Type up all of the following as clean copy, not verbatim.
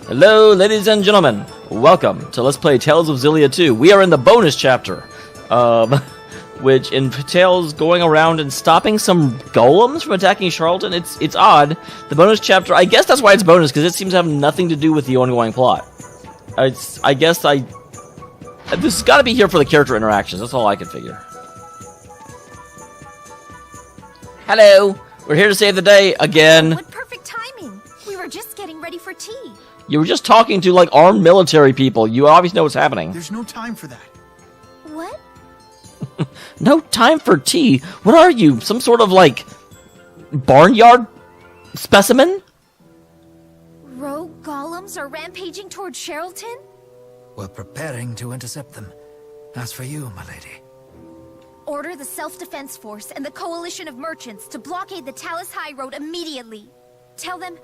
Hello, ladies and gentlemen. Welcome to Let's Play Tales of Xillia 2. We are in the bonus chapter, which entails going around and stopping some golems from attacking Charlton. It's odd. The bonus chapter, I guess that's why it's bonus, because it seems to have nothing to do with the ongoing plot. This has got to be here for the character interactions. That's all I can figure. Hello. We're here to save the day again. What perfect timing. We were just getting ready for tea. You were just talking to, like, armed military people. You obviously know what's happening. There's no time for that. What? No time for tea? What are you? Some sort of, like, barnyard specimen? Rogue golems are rampaging towards Charlton? We're preparing to intercept them. As for you, my lady. Order the Self-Defense Force and the Coalition of Merchants to blockade the Talus High Road immediately. Tell them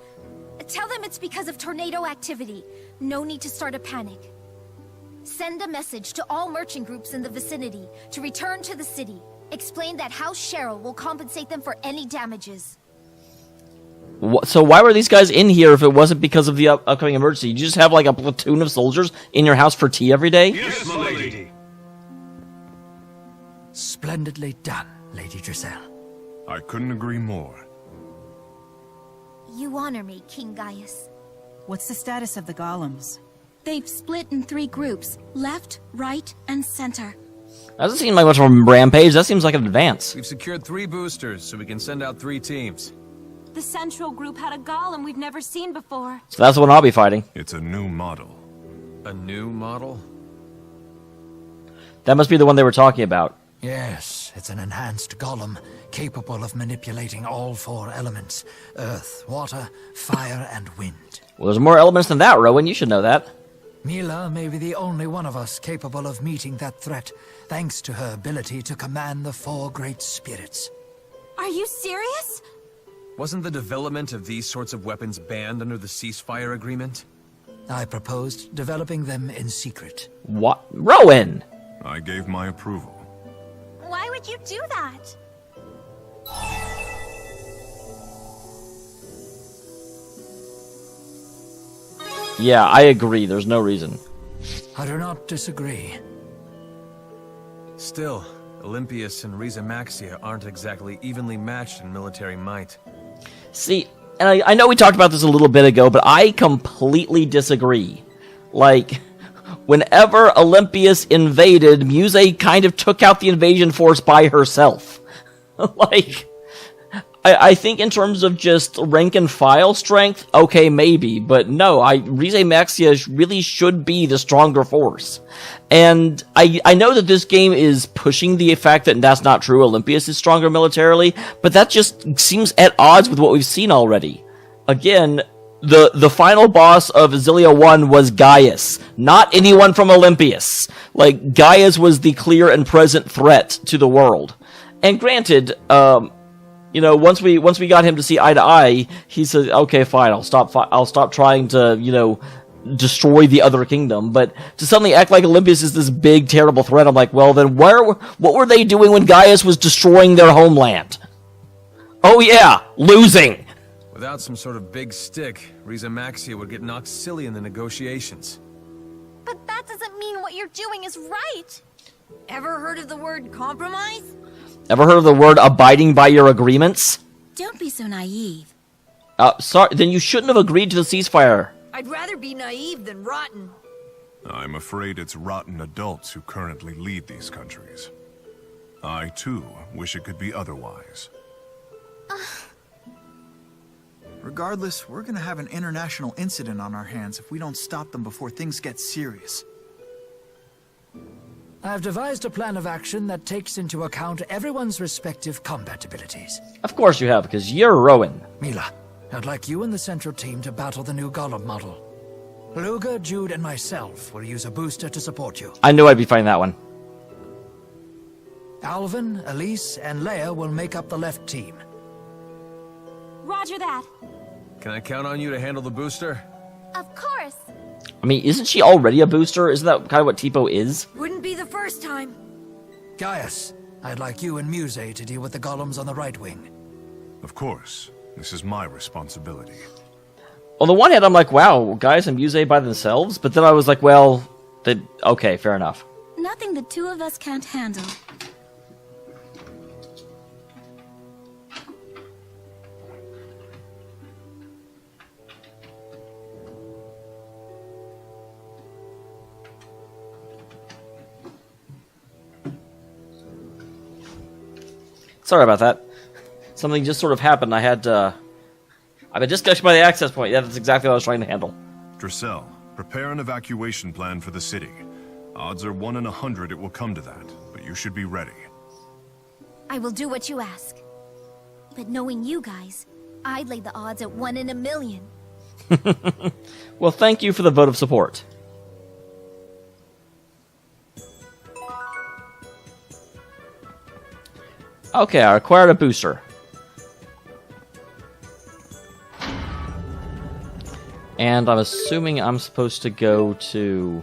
it's because of tornado activity. No need to start a panic. Send a message to all merchant groups in the vicinity to return to the city. Explain that House Cheryl will compensate them for any damages. So why were these guys in here if it wasn't because of the upcoming emergency? You just have like a platoon of soldiers in your house for tea every day? Yes, my lady. Splendidly done, Lady Giselle. I couldn't agree more. You honor me, King Gaius. What's the status of the golems? They've split in 3 groups, left, right, and center. That doesn't seem like much of a rampage. That seems like an advance. We've secured 3 boosters, so we can send out 3 teams. The central group had a golem we've never seen before. So that's the one I'll be fighting. It's a new model. A new model? That must be the one they were talking about. Yes, it's an enhanced golem, capable of manipulating all 4 elements. Earth, water, fire, and wind. Well, there's more elements than that, Rowan. You should know that. Mila may be the only one of us capable of meeting that threat, thanks to her ability to command the 4 great spirits. Are you serious? Wasn't the development of these sorts of weapons banned under the ceasefire agreement? I proposed developing them in secret. What? Rowan! I gave my approval. Why would you do that? Yeah, I agree. There's no reason. I do not disagree. Still, Olympius and Riza Maxia aren't exactly evenly matched in military might. See, and I know we talked about this a little bit ago, but I completely disagree. Like, whenever Olympius invaded, Muse kind of took out the invasion force by herself. Like, I think in terms of just rank and file strength, okay, maybe, but no, Rize Maxia really should be the stronger force. And I know that this game is pushing the fact that that's not true, Olympius is stronger militarily, but that just seems at odds with what we've seen already. Again, the final boss of Xillia 1 was Gaius, not anyone from Olympius. Like, Gaius was the clear and present threat to the world. And granted, you know, once we got him to see eye to eye, he said, "Okay, fine, I'll stop trying to, you know, destroy the other kingdom." But to suddenly act like Olympius is this big, terrible threat, I'm like, well, then what were they doing when Gaius was destroying their homeland? Oh yeah, losing. Without some sort of big stick, Riza Maxia would get knocked silly in the negotiations. But that doesn't mean what you're doing is right. Ever heard of the word compromise? Ever heard of the word abiding by your agreements? Don't be so naive. Sorry, then you shouldn't have agreed to the ceasefire. I'd rather be naive than rotten. I'm afraid it's rotten adults who currently lead these countries. I, too, wish it could be otherwise. Regardless, we're gonna have an international incident on our hands if we don't stop them before things get serious. I've devised a plan of action that takes into account everyone's respective combat abilities. Of course you have, because you're Rowan. Mila, I'd like you and the central team to battle the new golem model. Luga, Jude, and myself will use a booster to support you. I knew I'd be fighting that one. Alvin, Elise, and Leia will make up the left team. Roger that. Can I count on you to handle the booster? Of course. I mean, isn't she already a booster? Isn't that kind of what Tipo is? Wouldn't be the first time. Gaius, I'd like you and Muse to deal with the golems on the right wing. Of course. This is my responsibility. On the one hand, I'm like, wow, guys in Muse by themselves, but then I was like, well, okay, fair enough. Nothing the two of us can't handle. Sorry about that. Something just sort of happened. I've been disconnected by the access point. Yeah, that's exactly what I was trying to handle. Dressel, prepare an evacuation plan for the city. Odds are 1 in 100 it will come to that, but you should be ready. I will do what you ask. But knowing you guys, I'd lay the odds at 1 in a million. Well, thank you for the vote of support. Okay, I acquired a booster. And I'm assuming I'm supposed to go to...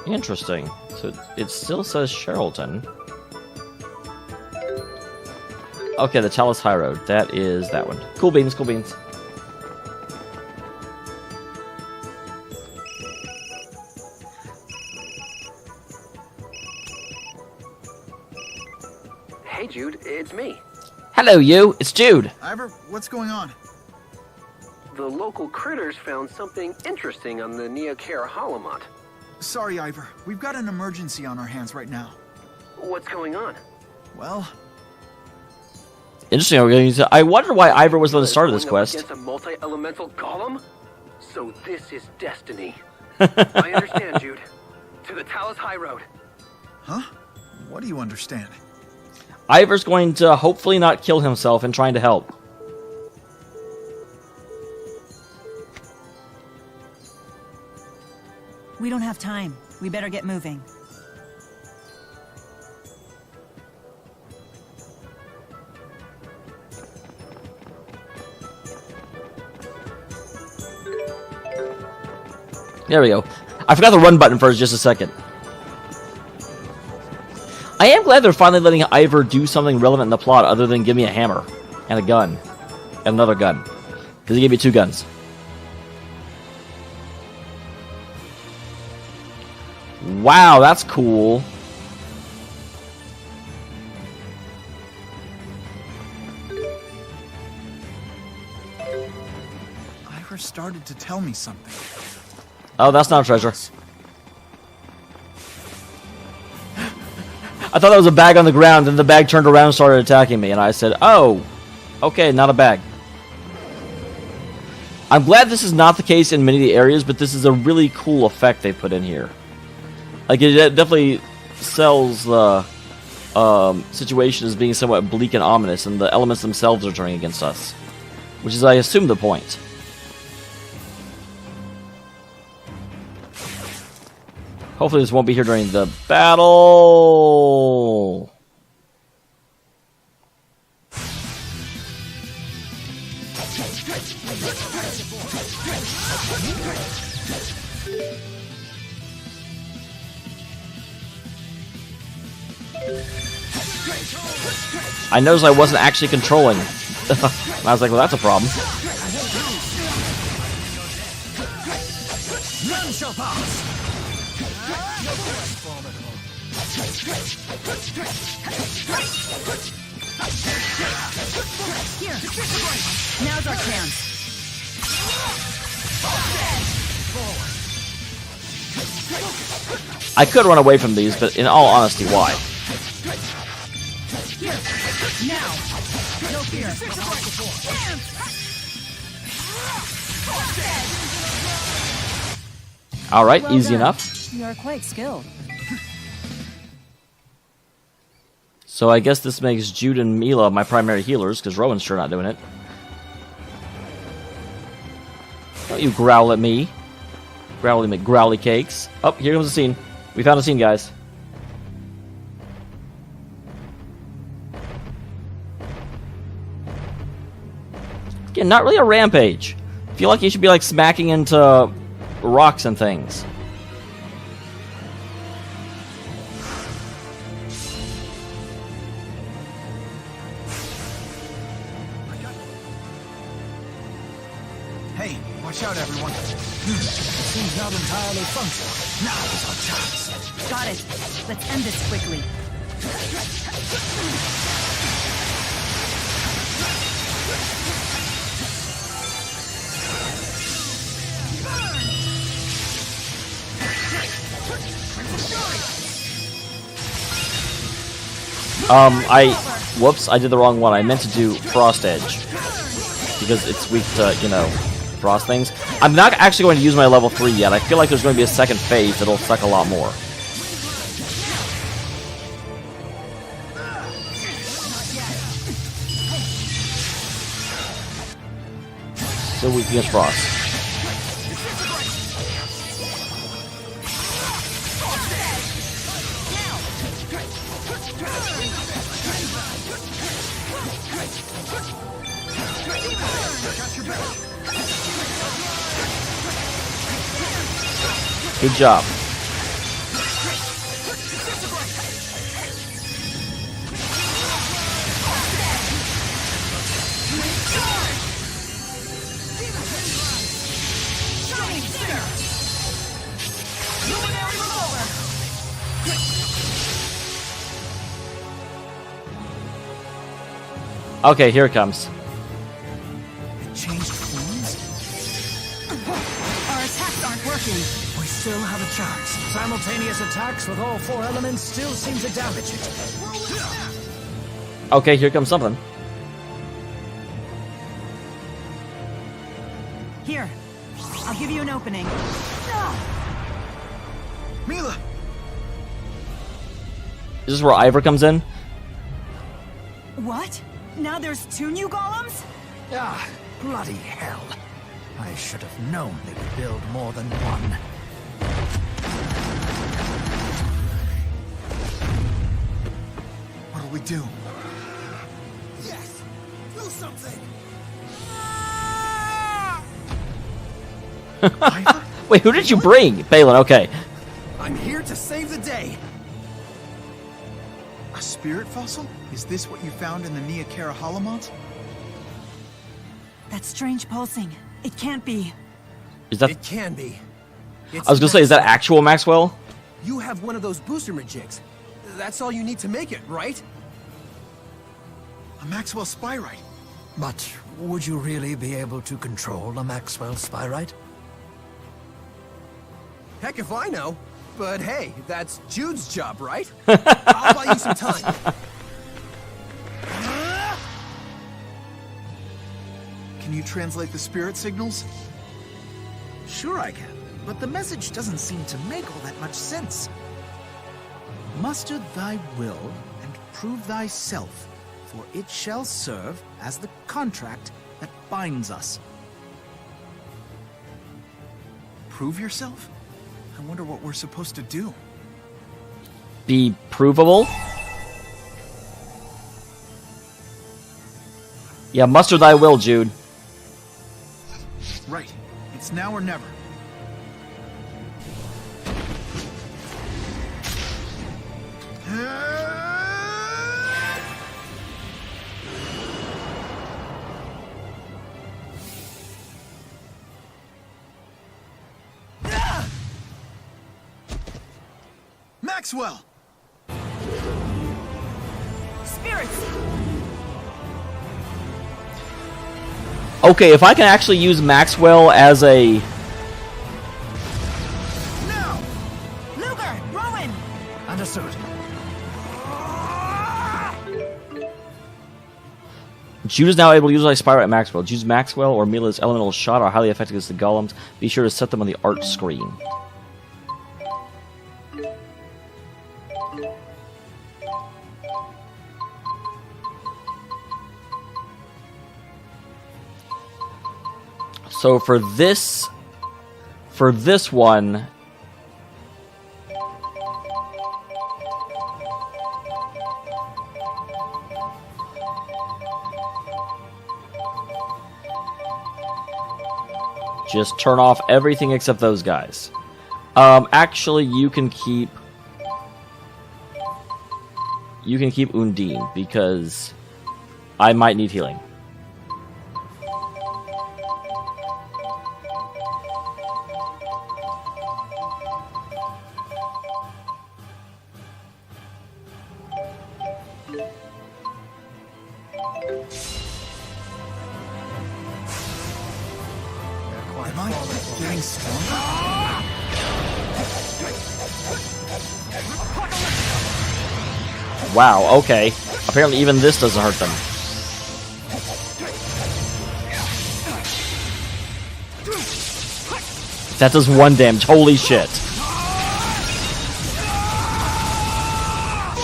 Interesting. So it still says Sherrilton. Okay, the Talus High Road. That is that one. Cool beans, cool beans. Hey, Jude, it's me. Hello, you. It's Jude. Ivor, what's going on? The local critters found something interesting on the Neocare Holomont. Sorry, Ivor. We've got an emergency on our hands right now. What's going on? Well, Interesting. I wonder why Ivor was the one that started this Going up quest. against a multi-elemental golem? So this is destiny. I understand, Jude. To the Talus High Road. huh? What do you understand? Ivor's going to hopefully not kill himself in trying to help. We don't have time. We better get moving. There we go. I forgot the run button for just a second. I am glad they're finally letting Ivor do something relevant in the plot other than give me a hammer and a gun and another gun. Because he gave me 2 guns. Wow, that's cool. Ivor started to tell me something. Oh, that's not a treasure. I thought that was a bag on the ground, and the bag turned around and started attacking me, and I said, oh, okay, not a bag. I'm glad this is not the case in many of the areas, but this is a really cool effect they put in here. Like, it definitely sells the situation as being somewhat bleak and ominous, and the elements themselves are turning against us. Which is, I assume, the point. Hopefully this won't be here during the battle. I noticed I wasn't actually controlling. I was like, well, that's a problem. None shall pass. Here, now's our chance. I could run away from these, but in all honesty, why? Here, now. No fear. All right, Well easy done. enough. You are quite skilled. So I guess this makes Jude and Mila my primary healers, because Rowan's sure not doing it. Don't you growl at me. Growly McGrowly cakes. Oh, here comes the scene. We found a scene, guys. Again, not really a rampage. I feel like you should be like smacking into rocks and things. Watch out, everyone. It seems not entirely functional. Now is our chance. Got it. Let's end this quickly. Whoops, I did the wrong one. I meant to do Frost Edge. Because it's weak to, you know, frost things. I'm not actually going to use my level 3 yet. I feel like there's going to be a second phase that'll suck a lot more. So weak against frost. Good job. Okay, here it comes. Changed forms? Our attacks aren't working. We still have a chance. Simultaneous attacks with all 4 elements still seem to damage it. Okay, here comes something. Here. I'll give you an opening. Mila! Is this where Ivor comes in? What? Now there's 2 new golems? Ah, bloody hell. I should have known they would build more than one. What'll we do? Yes! Do something! Ivor? Wait, who did you bring? Balin, okay. I'm here to save the day. A spirit fossil? Is this what you found in the Neokara Holomont? That strange pulsing. It can't be. Is that... It can be. I was gonna say, is that actual Maxwell? You have one of those booster jigs. That's all you need to make it, right? A Maxwell Spyrite. But would you really be able to control a Maxwell Spyrite? Heck if I know. But hey, that's Jude's job, right? I'll buy you some time. Can you translate the spirit signals? Sure I can, but the message doesn't seem to make all that much sense. Muster thy will and prove thyself, for it shall serve as the contract that binds us. Prove yourself? I wonder what we're supposed to do. Be provable? Yeah, muster thy will, Jude. Right. It's now or never. Maxwell! Spirits! Okay, if I can actually use Maxwell as a... No! Luger! Rowan! Understood. Jude is now able to utilize Spyrite Maxwell. Jude's Maxwell or Mila's elemental shot are highly effective against the golems. Be sure to set them on the art screen. So for this one, just turn off everything except those guys. Actually, you can keep Undine because I might need healing. Am I getting stronger? Wow, okay. Apparently even this doesn't hurt them. That does 1 damage. Holy shit.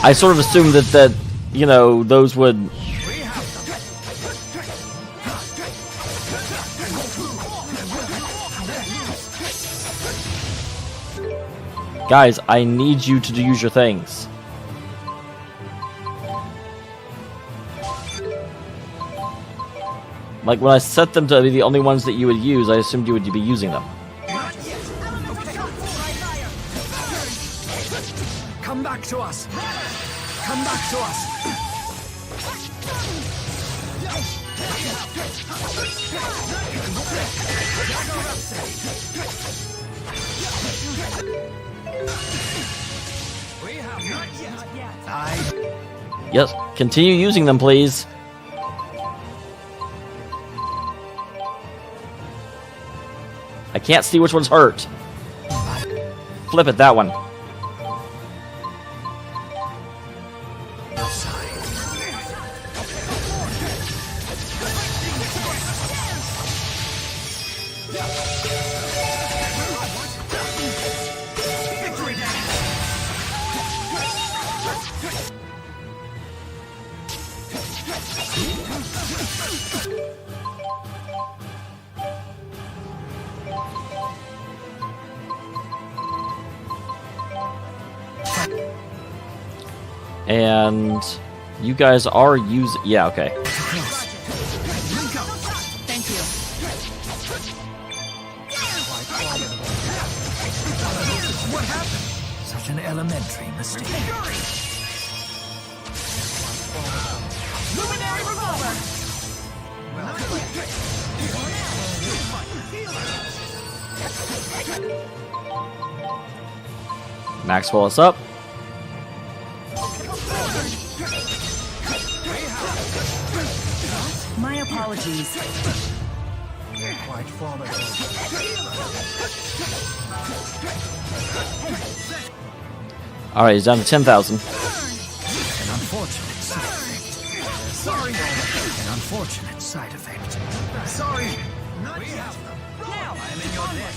I sort of assumed that you know, those would... Guys, I need you to use your things. Like, when I set them to be the only ones that you would use, I assumed you would be using them. Come back to us! Come back to us! We have not yet. Yes, continue using them, please. I can't see which one's hurt. Flip it, that one. And you guys are using... Yeah, okay. Thank you. What happened? Such an elementary mistake. Luminary revolver. Maxwell is up. My apologies. Quite formidable. Alright, he's down to 10,000. An unfortunate side effect. Sorry! An unfortunate side effect. Sorry! Not yet. Now. I am in your debt.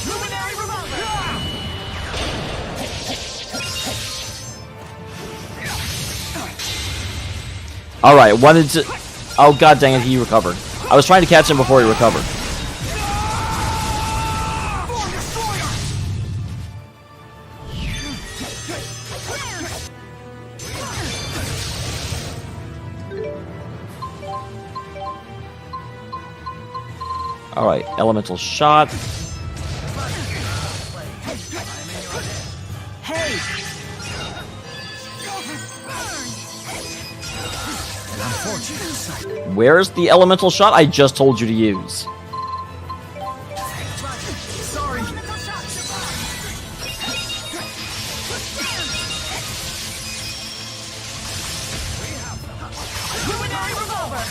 Luminary revolver. Alright, wanted to... Oh, god dang it, he recovered. I was trying to catch him before he recovered. Alright, elemental shot. Hey. An unfortunate side. Where's the elemental shot I just told you to use? Sorry! Luminary revolver.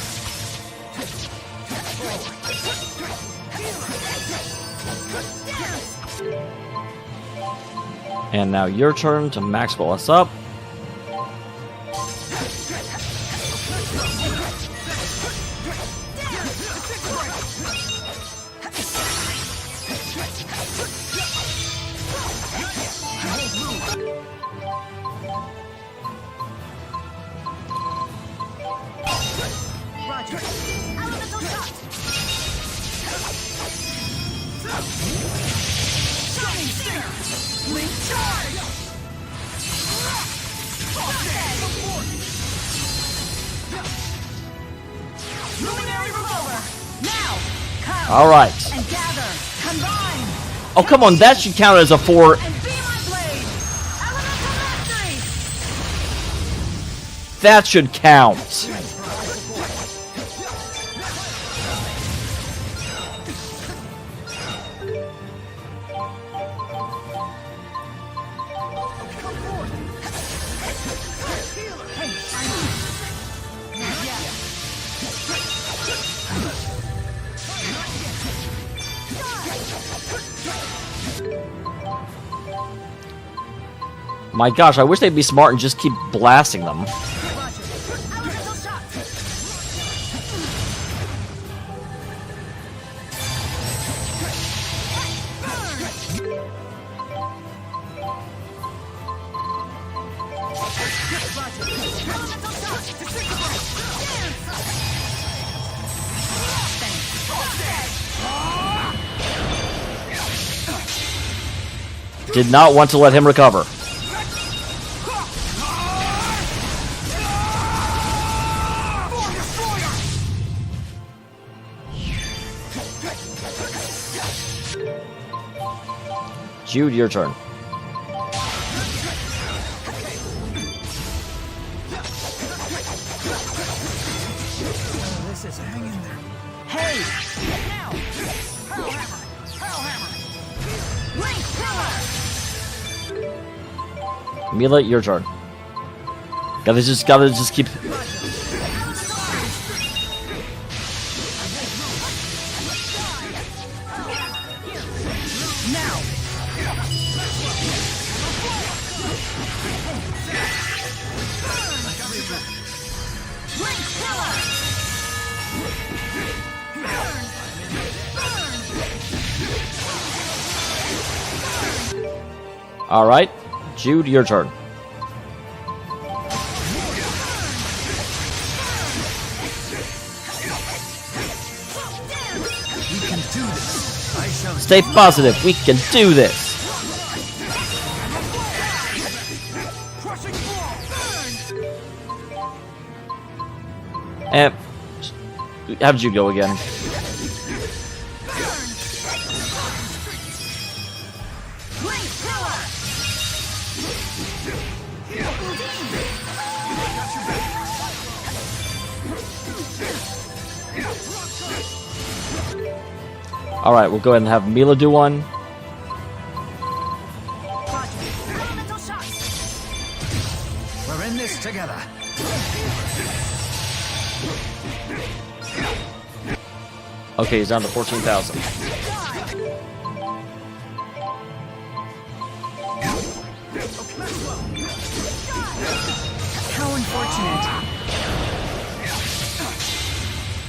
And now your turn to Maxwell us up. Roger. Elemental shot. Shining Stinger. Link charge. Luminary revolver. Now. Come. Alright. And gather. Combine. Oh, come on, that should count as a 4. And be my blade. Elemental mastery. that should count. My gosh, I wish they'd be smart and just keep blasting them. Did not want to let him recover. Jude, your turn. This is hanging there. Hey! Now! Pearl Hammer! Pearl Hammer! Link Pillar! Mila, your turn. Gotta just keep. Now! Link Pillar! All right, Jude, your turn. We can do this. I shall Stay positive. We can do this. And have Jude go again. Link Pillar! All right, we'll go ahead and have Mila do one. Elemental shots! We're in this together. Okay, he's down to 14,000. How unfortunate.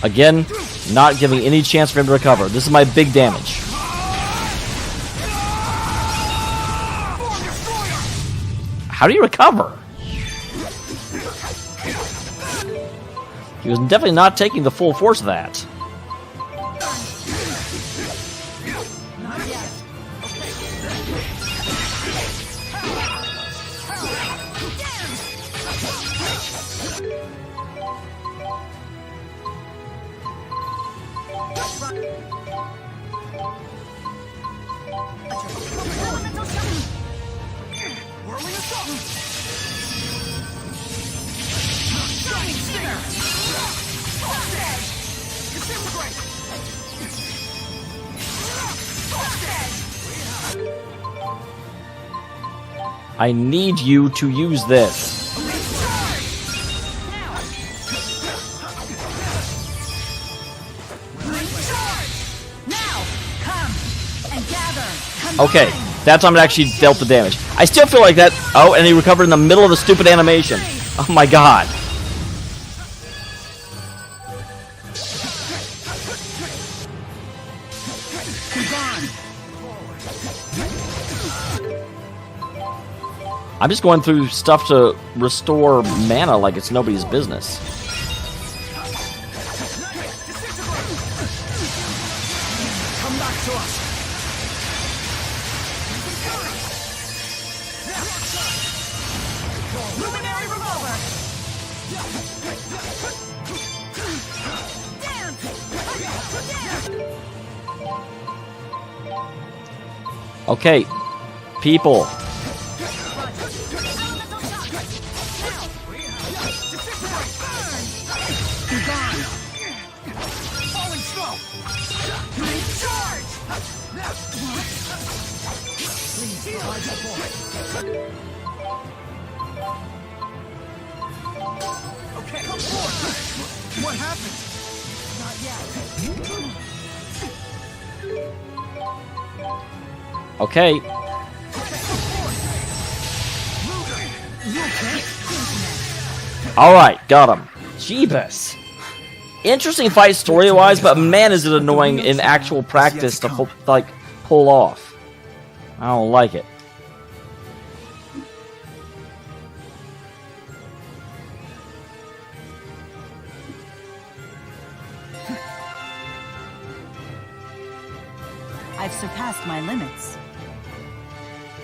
Again, not giving any chance for him to recover. This is my big damage. How do you recover? He was definitely not taking the full force of that. I need you to use this. Okay, that time it actually dealt the damage. I still feel like that. Oh, and he recovered in the middle of the stupid animation. Oh my god. I'm just going through stuff to restore mana like it's nobody's business. Come back to us. Luminary revolver. Okay, people. Okay, come forward. What happened? Okay. All right, got him. Jeebus. Interesting fight story-wise, but man, is it annoying in actual practice to pull off. I don't like it. I've surpassed my limits.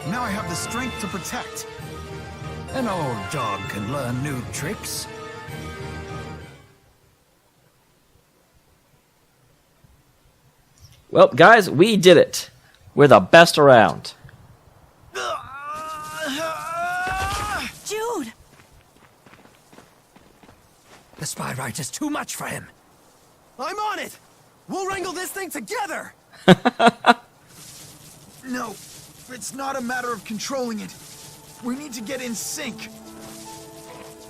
Now I have the strength to protect. An old dog can learn new tricks. Well, guys, we did it. We're the best around. Jude! The spy rite is too much for him. I'm on it. We'll wrangle this thing together. No, it's not a matter of controlling it. We need to get in sync.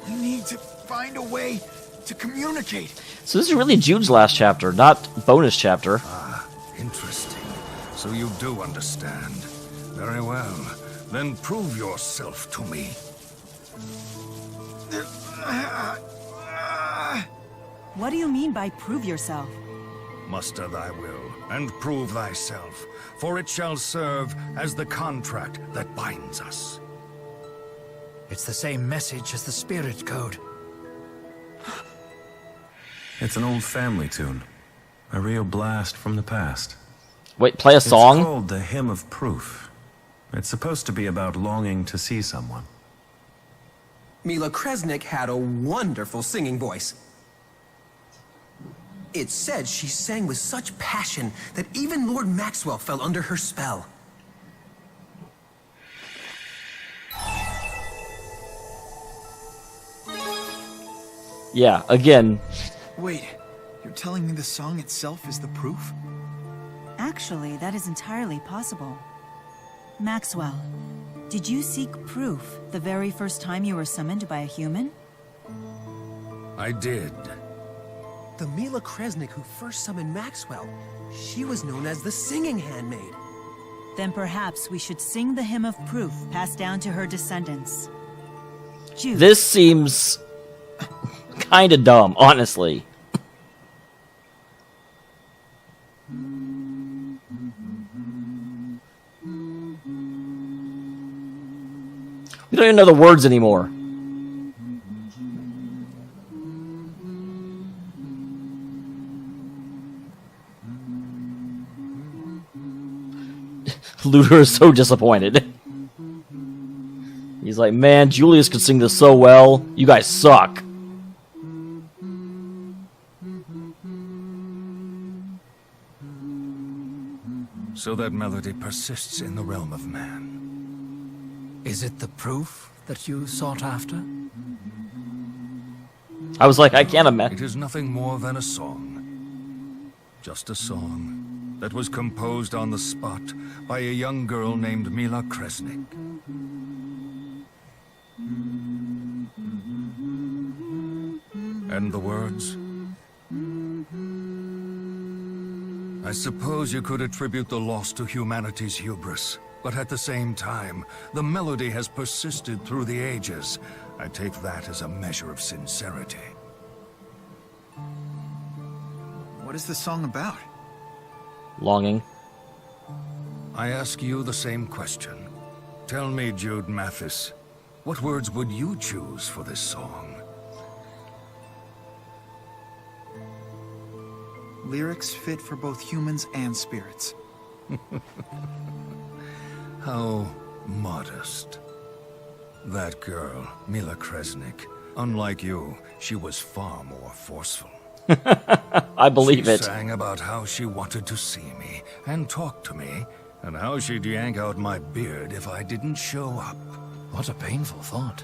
We need to find a way to communicate. So this is really Jude's last chapter, not bonus chapter. Ah, interesting. So you do understand. Very well. Then prove yourself to me. What do you mean by prove yourself? Muster thy will, and prove thyself, for it shall serve as the contract that binds us. It's the same message as the spirit code. It's an old family tune. A real blast from the past. Wait, play a song? It's called the Hymn of Proof. It's supposed to be about longing to see someone. Mila Kresnik had a wonderful singing voice. It said she sang with such passion that even Lord Maxwell fell under her spell. Yeah, again. Wait, you're telling me the song itself is the proof? Actually, that is entirely possible. Maxwell, did you seek proof the very first time you were summoned by a human? I did. The Mila Kresnik who first summoned Maxwell, she was known as the Singing Handmaid. Then perhaps we should sing the hymn of proof passed down to her descendants. Jude. This seems kind of dumb, honestly. We don't even know the words anymore. Luther is so disappointed. He's like, man, Julius could sing this so well. You guys suck. So that melody persists in the realm of man. Is it the proof that you sought after? I was like, I can't imagine. It is nothing more than a song. Just a song that was composed on the spot by a young girl named Mila Kresnik. And the words? I suppose you could attribute the loss to humanity's hubris, but at the same time, the melody has persisted through the ages. I take that as a measure of sincerity. What is the song about? Longing. I ask you the same question. Tell me, Jude Mathis, what words would you choose for this song? Lyrics fit for both humans and spirits. How modest. That girl, Mila Kresnik, unlike you, she was far more forceful. I believe it. She sang about how she wanted to see me and talk to me, and how she'd yank out my beard if I didn't show up. What a painful thought.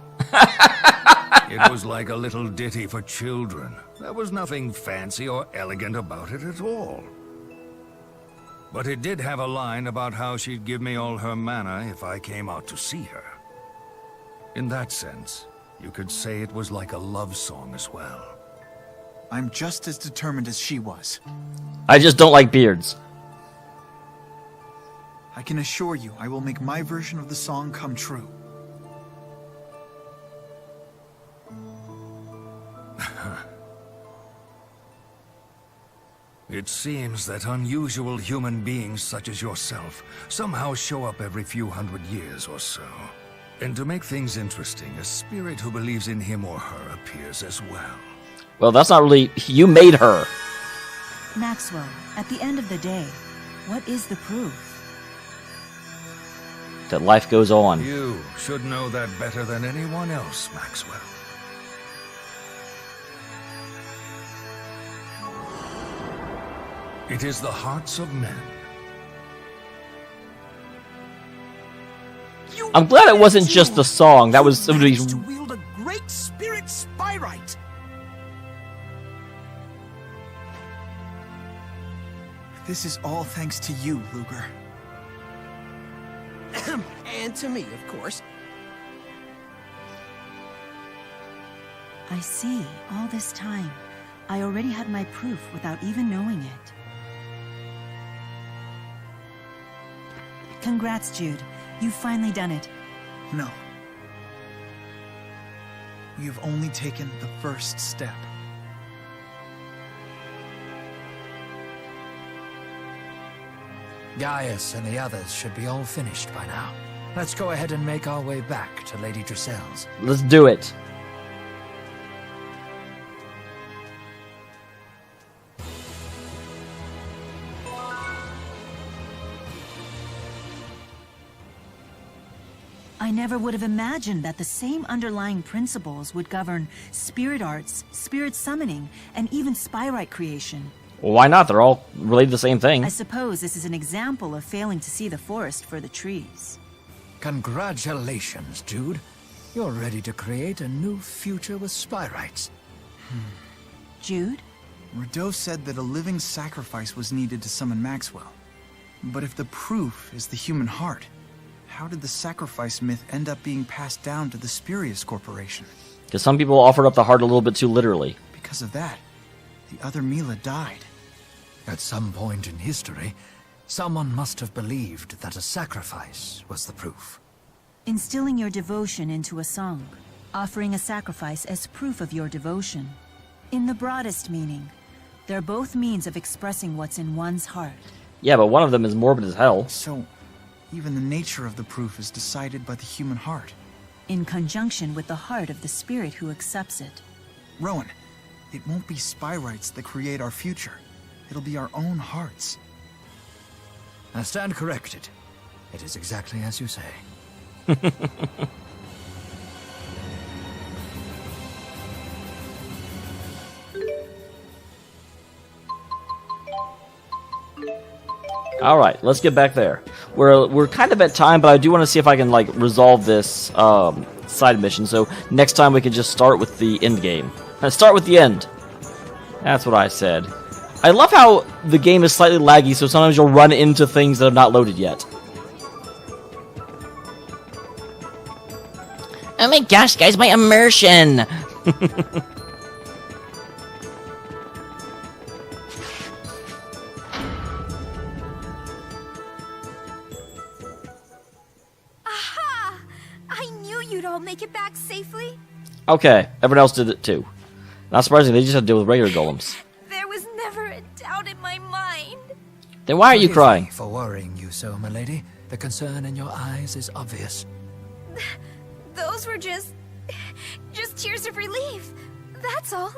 It was like a little ditty for children. There was nothing fancy or elegant about it at all. But it did have a line about how she'd give me all her mana if I came out to see her. In that sense, you could say it was like a love song as well. I'm just as determined as she was. I just don't like beards. I can assure you I will make my version of the song come true. It seems that unusual human beings such as yourself somehow show up every few hundred years or so. And to make things interesting, a spirit who believes in him or her appears as well. Well, that's not really... You made her. Maxwell, at the end of the day, what is the proof? That life goes on. You should know that better than anyone else, Maxwell. It is the hearts of men. I'm glad it wasn't just the song. That was somebody's... To wield a great spirit spyrite. This is all thanks to you, Luger. And to me, of course. I see. All this time, I already had my proof without even knowing it. Congrats, Jude. You've finally done it. No. You've only taken the first step. Gaius and the others should be all finished by now. Let's go ahead and make our way back to Lady Drisselle's. Let's do it. I never would have imagined that the same underlying principles would govern spirit arts, spirit summoning, and even spyrite creation. Well, why not? They're all related to the same thing. I suppose this is an example of failing to see the forest for the trees. Congratulations, Jude. You're ready to create a new future with spyrites. Jude? Rideau said that a living sacrifice was needed to summon Maxwell. But if the proof is the human heart, how did the sacrifice myth end up being passed down to the Spurious Corporation? Because some people offered up the heart a little bit too literally. Because of that, the other Mila died. At some point in history, someone must have believed that a sacrifice was the proof. Instilling your devotion into a song, offering a sacrifice as proof of your devotion. In the broadest meaning, they're both means of expressing what's in one's heart. Yeah, but one of them is morbid as hell. So, even the nature of the proof is decided by the human heart. In conjunction with the heart of the spirit who accepts it. Rowan, it won't be spyrites that create our future. It'll be our own hearts. I stand corrected. It is exactly as you say. All right, let's get back there. We're kind of at time, but I do want to see if I can like resolve this side mission. So next time we can just start with the end game. Start with the end. That's what I said. I love how the game is slightly laggy, so sometimes you'll run into things that have not loaded yet. Oh my gosh, guys, my immersion! Aha! I knew you'd all make it back safely. Okay, everyone else did it too. Not surprising, they just had to deal with regular golems. There was never a doubt in my mind. Then why are you crying? For worrying you so, milady. The concern in your eyes is obvious. Those were just tears of relief. That's all.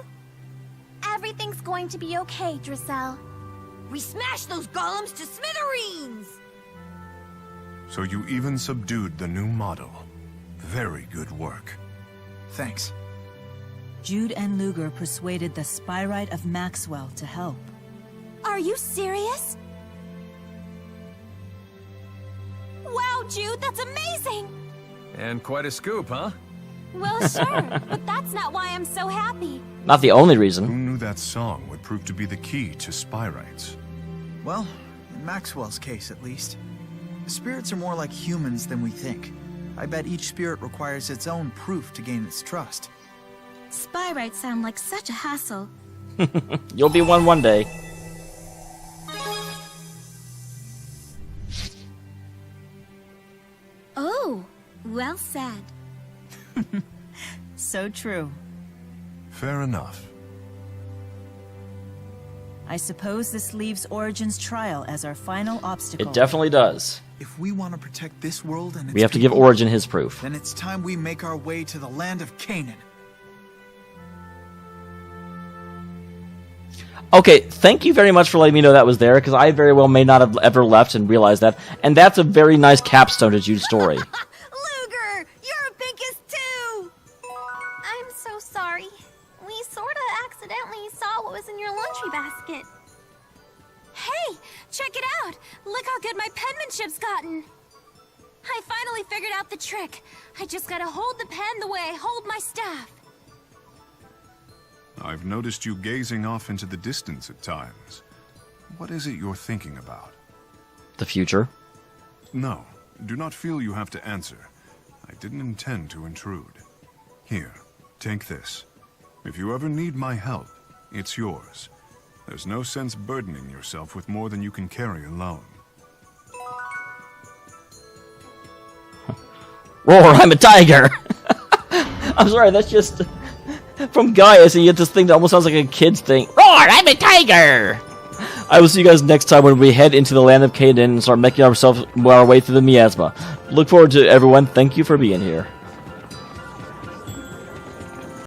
Everything's going to be okay, Driselle. We smashed those golems to smithereens! So you even subdued the new model. Very good work. Thanks. Jude and Luger persuaded the Spyrite of Maxwell to help. Are you serious? Wow, Jude, that's amazing! And quite a scoop, huh? Well, sure, but that's not why I'm so happy. Not the only reason. Who knew that song would prove to be the key to spyrites? Well, In Maxwell's case, at least. Spirits are more like humans than we think. I bet each spirit requires its own proof to gain its trust. Spy rights sound like such a hassle. You'll be one day. Oh, well said. So true. Fair enough. I suppose this leaves Origin's trial as our final obstacle. It definitely does. If we want to protect this world and its We have to give people, Origin his proof. then it's time we make our way to the land of Canaan. Okay, thank you very much for letting me know that was there, because I very well may not have ever left and realized that. And that's a very nice capstone to Jude's story. Luger, you're a Pincus too! I'm so sorry. We sorta accidentally saw what was in your laundry basket. Hey, check it out! Look how good my penmanship's gotten! I finally figured out the trick. I just gotta hold the pen the way I hold my staff. I've noticed you gazing off into the distance at times. What is it you're thinking about? The future. No, do not feel you have to answer. I didn't intend to intrude. Here, take this. If you ever need my help, it's yours. There's no sense burdening yourself with more than you can carry alone. Roar, I'm a tiger! I'm sorry, that's just... From Gaius, and you get this thing that almost sounds like a kid's thing. Roar, I'm a tiger! I will see you guys next time when we head into the land of Canaan and start making our way through the miasma. Look forward to it, everyone. Thank you for being here.